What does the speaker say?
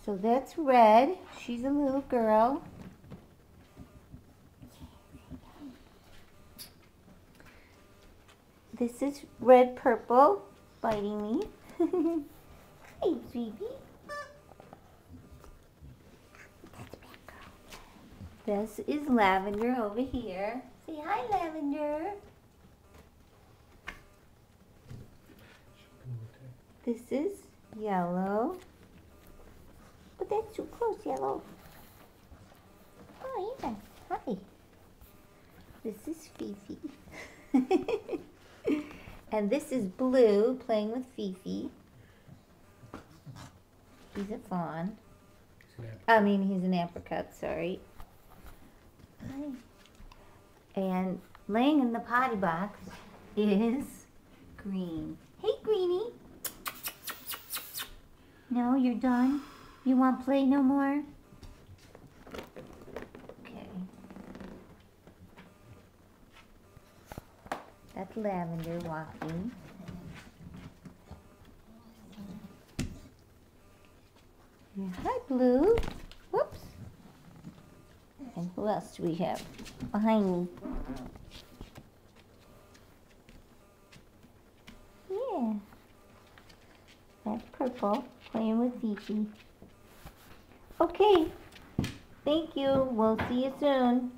So that's Red. She's a little girl. This is Red Purple biting me. Hey, sweetie. This is Lavender over here. Say hi, Lavender. This is Yellow. But that's too close, Yellow. Oh, yeah. Hi. This is Fifi. And this is Blue playing with Fifi. He's a fawn. He's an apricot, sorry. Hi. And laying in the potty box is Green. Hey, Greenie. No, you're done? You want play no more? Okay. That's Lavender walking. Yeah, hi, Blue. Whoops. And who else do we have behind me? Yeah. That's Purple playing with Fifi. Okay. Thank you. We'll see you soon.